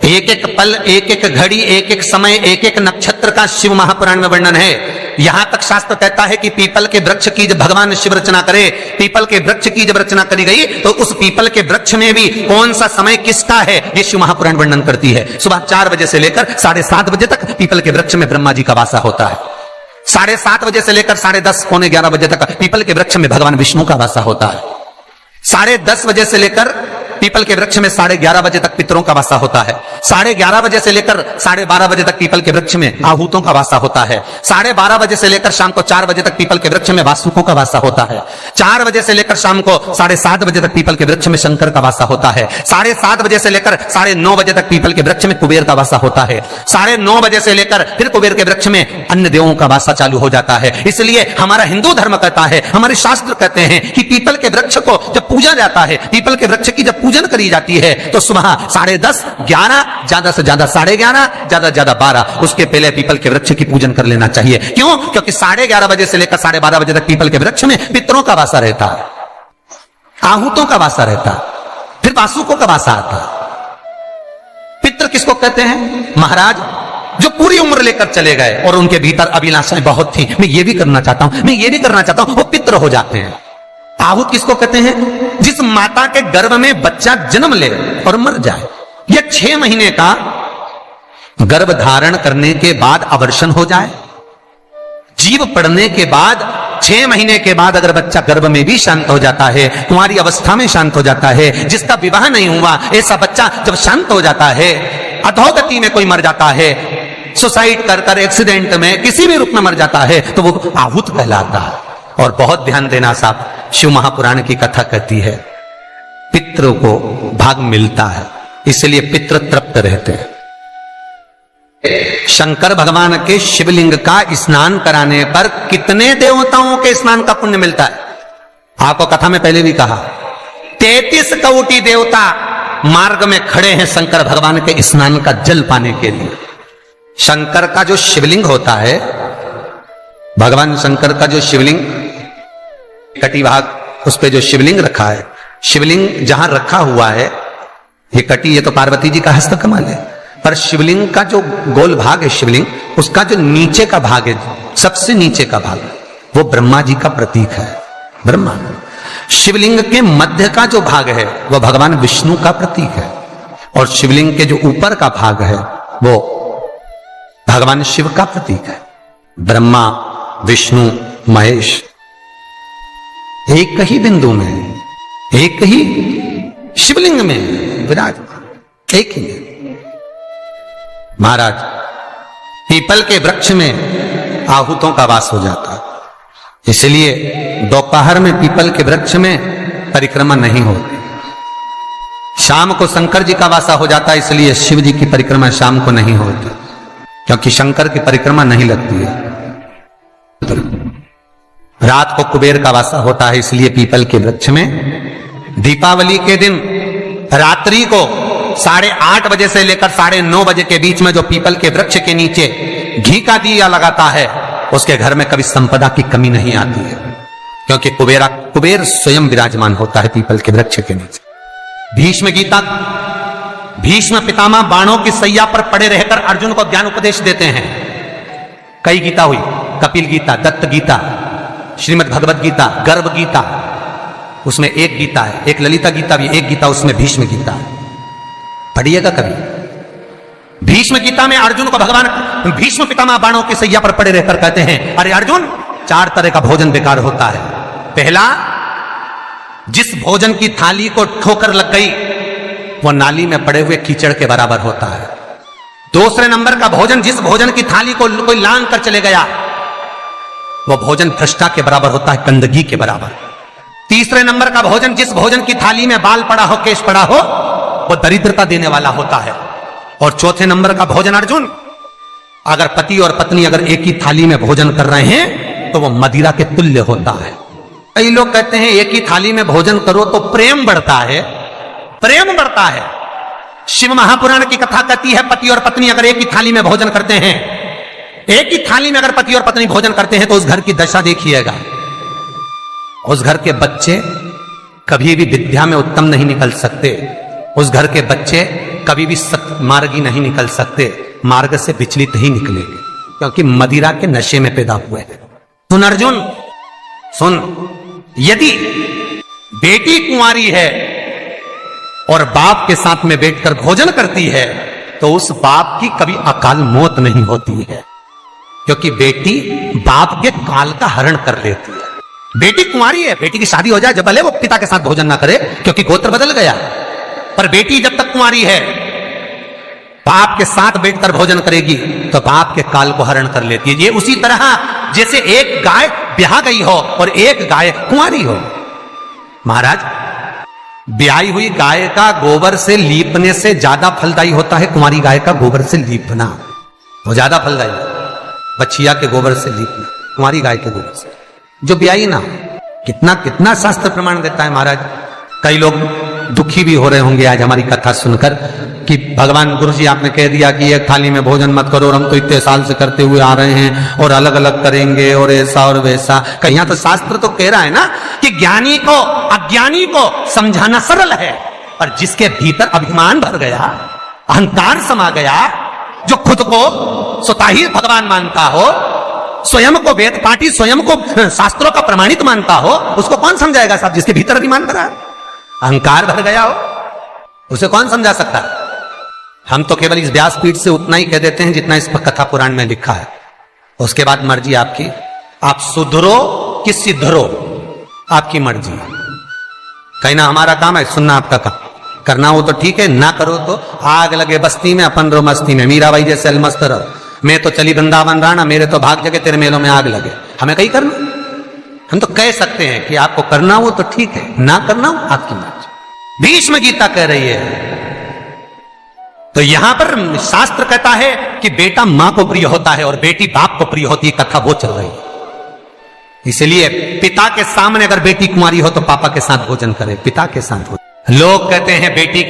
एक एक पल, एक एक घड़ी, एक एक समय, एक एक नक्षत्र का शिव महापुराण में वर्णन है। यहां तक शास्त्र कहता है कि पीपल के वृक्ष की जब भगवान शिव रचना करे, पीपल के वृक्ष की जब रचना करी गई तो उस पीपल के वृक्ष में भी कौन सा समय किसका है, ये शिव महापुराण वर्णन करती है। सुबह 4 बजे से लेकर 7:30 बजे तक पीपल के वृक्ष में ब्रह्मा जी का वासा होता है। 7:30 बजे से लेकर 10:30 पौने 11 बजे तक पीपल के वृक्ष में भगवान विष्णु का वासा होता है। 10:30 बजे से लेकर पीपल के वृक्ष में 11:30 बजे तक पितरों का वासा होता है। 11:30 बजे से लेकर 12:30 बजे तक पीपल के वृक्ष में आहूतों का वासा होता है। 12:30 बजे से लेकर शाम को 4 बजे तक पीपल के वृक्ष में वासुकों का वासा होता है। 4 बजे से लेकर शाम को 7:30 बजे तक पीपल के वृक्ष में शंकर का वासा होता है। 7:30 बजे से लेकर 9:30 बजे तक पीपल के वृक्ष में कुबेर का वासा होता है। 9:30 बजे से लेकर फिर कुबेर के वृक्ष में अन्य देवों का वासा चालू हो जाता है। इसलिए हमारा हिंदू धर्म कहता है, हमारे शास्त्र कहते हैं कि पीपल के वृक्ष को जब पूजा जाता है, पीपल के वृक्ष की जब पूजन करी जाती है तो सुबह 10:30, 11, ज्यादा से ज्यादा 11:30, ज्यादा से ज्यादा 12, उसके पहले पीपल के वृक्ष की पूजन कर लेना चाहिए। क्यों? क्योंकि 11:30 बजे से लेकर 12:30 बजे तक पीपल के वृक्ष में पितरों का वासा रहता है, आहूतों का वासा रहता है, फिर वासुकों का वासा आता है। पितृ किसको कहते हैं? महाराज जो पूरी उम्र लेकर चले गए और उनके भीतर अभिलाषाएं बहुत थी, मैं ये भी करना चाहता हूं, मैं ये भी करना चाहता हूं, वो पितृ हो जाते हैं। आहूत किसको कहते हैं? जिस माता के गर्भ में बच्चा जन्म ले और मर जाए, या 6 महीने का गर्भ धारण करने के बाद अवर्षण हो जाए, जीव पड़ने के बाद 6 महीने के बाद अगर बच्चा गर्भ में भी शांत हो जाता है, कुंवारी अवस्था में शांत हो जाता है, जिसका विवाह नहीं हुआ ऐसा बच्चा जब शांत हो जाता है, अधोगति में कोई मर जाता है, सुसाइड कर एक्सीडेंट में किसी भी रूप में मर जाता है, तो वो आहूत कहलाता है। और बहुत ध्यान देना साहब, शिव महापुराण की कथा कहती है पितृ को भाग मिलता है, इसलिए पितृ तृप्त रहते हैं। शंकर भगवान के शिवलिंग का स्नान कराने पर कितने देवताओं के स्नान का पुण्य मिलता है? आपको कथा में पहले भी कहा, 33 कोटि देवता मार्ग में खड़े हैं शंकर भगवान के स्नान का जल पाने के लिए। शंकर का जो शिवलिंग होता है, भगवान शंकर का जो शिवलिंग कटी भाग, उस पे जो शिवलिंग रखा है, शिवलिंग जहां रखा हुआ है, ये कटी, ये तो पार्वती जी का हस्त कमल है, पर शिवलिंग का जो गोल भाग है शिवलिंग, उसका जो नीचे का भाग है, सबसे नीचे का भाग, वो ब्रह्मा जी का प्रतीक है। ब्रह्मा। शिवलिंग के मध्य का जो भाग है वो भगवान विष्णु का प्रतीक है, और शिवलिंग के जो ऊपर का भाग है वो भगवान शिव का प्रतीक है। ब्रह्मा, विष्णु, महेश एक ही बिंदु में, एक ही शिवलिंग में विराजमान, एक ही में। महाराज पीपल के वृक्ष में आहूतों का वास हो जाता, इसलिए दोपहर में पीपल के वृक्ष में परिक्रमा नहीं होती। शाम को शंकर जी का वासा हो जाता, इसलिए शिव जी की परिक्रमा शाम को नहीं होती, क्योंकि शंकर की परिक्रमा नहीं लगती है। रात को कुबेर का वासा होता है, इसलिए पीपल के वृक्ष में दीपावली के दिन रात्रि को 8:30 बजे से लेकर 9:30 बजे के बीच में जो पीपल के वृक्ष के नीचे घी का दिया लगाता है, उसके घर में कभी संपदा की कमी नहीं आती है, क्योंकि कुबेर स्वयं विराजमान होता है पीपल के वृक्ष के नीचे। भीष्म गीता, भीष्म पितामह बाणों की सैया पर पड़े रहकर अर्जुन को ज्ञान उपदेश देते हैं। कई गीता हुई, कपिल गीता, दत्त गीता, श्रीमद् भगवत गीता, गर्भ गीता, उसमें एक गीता है, एक ललिता गीता भी, एक गीता उसमें भीष्म गीता है, पढ़िएगा कभी। भीष्म गीता में अर्जुन को भगवान भीष्म पितामह बाणों की सैया पर पड़े रहकर कहते हैं, अरे अर्जुन, 4 तरह का भोजन बेकार होता है। पहला, जिस भोजन की थाली को ठोकर लग गई वो नाली में पड़े हुए कीचड़ के बराबर होता है। दूसरे नंबर का भोजन, जिस भोजन की थाली को कोई लांग कर चले गया वो भोजन भ्रष्टा के बराबर होता है, गंदगी के बराबर। तीसरे नंबर का भोजन, जिस भोजन की थाली में बाल पड़ा हो, केश पड़ा हो, वो दरिद्रता देने वाला होता है। और चौथे नंबर का भोजन अर्जुन, अगर पति और पत्नी अगर एक ही थाली में भोजन कर रहे हैं तो वो मदिरा के तुल्य होता है। कई लोग कहते हैं एक ही थाली में भोजन करो तो प्रेम बढ़ता है, प्रेम बढ़ता है। शिव महापुराण की कथा कहती है पति और पत्नी अगर एक ही थाली में भोजन करते हैं, एक ही थाली में अगर पति और पत्नी भोजन करते हैं तो उस घर की दशा देखिएगा, उस घर के बच्चे कभी भी विद्या में उत्तम नहीं निकल सकते, उस घर के बच्चे कभी भी मार्गी नहीं निकल सकते, मार्ग से विचलित ही निकलेंगे, क्योंकि मदिरा के नशे में पैदा हुए हैं। सुन अर्जुन सुन, यदि बेटी कुंवारी है और बाप के साथ में बैठकर भोजन करती है तो उस बाप की कभी अकाल मौत नहीं होती है, क्योंकि बेटी बाप के काल का हरण कर लेती है। बेटी कुंवारी है, बेटी की शादी हो जाए जब भले वो पिता के साथ भोजन ना करे क्योंकि गोत्र बदल गया, पर बेटी जब तक कुंवारी है बाप के साथ बैठकर भोजन करेगी तो बाप के काल को हरण कर लेती है। ये उसी तरह जैसे एक गाय ब्याह गई हो और एक गाय कुंवारी हो। महाराज, ब्याही हुई गाय का गोबर से लीपने से ज्यादा फलदायी होता है कुंवारी गाय का गोबर से लीपना, वो ज्यादा फलदायी। बछिया के गोबर से लीपना, कुंवारी गाय के गोबर से जो ब्याही ना। कितना कितना शास्त्र प्रमाण देता है महाराज। कई लोग दुखी भी हो रहे होंगे आज हमारी कथा सुनकर कि भगवान गुरु जी आपने कह दिया कि एक थाली में भोजन मत करो और हम तो इतने साल से करते हुए आ रहे हैं और अलग अलग करेंगे और ऐसा और वैसा। कहीं तो शास्त्र तो कह रहा है ना कि ज्ञानी को अज्ञानी को समझाना सरल है, और जिसके भीतर अभिमान भर गया, अहंकार समा गया, जो खुद को स्वतः ही भगवान मानता हो, स्वयं को वेद पाठी, स्वयं को शास्त्रों का प्रमाणित मानता हो, उसको कौन समझाएगा साहब? जिसके भीतर अभिमान भरा, अहंकार भर गया हो, उसे कौन समझा सकता? हम तो केवल इस व्यासपीठ से उतना ही कह देते हैं जितना इस पर कथा पुराण में लिखा है। उसके बाद मर्जी आपकी, आप सुधरो कि सिद्धरो, आपकी मर्जी। कहना हमारा काम है, सुनना आपका काम। करना हो तो ठीक है, ना करो तो आग लगे बस्ती में अपन रो मस्ती में। मीराबाई जैसे अलमस्त रहो, मैं तो चली वृंदावन राणा, मेरे तो भाग जगे तेरे मेलों में आग लगे। हमें कहीं करना, हम तो कह सकते हैं कि आपको करना हो तो ठीक है, ना करना हो आपकी मर्जी। भीष्म गीता कह रही है। तो यहां पर शास्त्र कहता है कि बेटा मां को प्रिय होता है और बेटी बाप को प्रिय होती है। कथा वो चल रही है। इसलिए पिता के सामने अगर बेटी कुंवारी हो तो पापा के साथ भोजन करे, पिता के साथ भोजन। लोग कहते हैं बेटी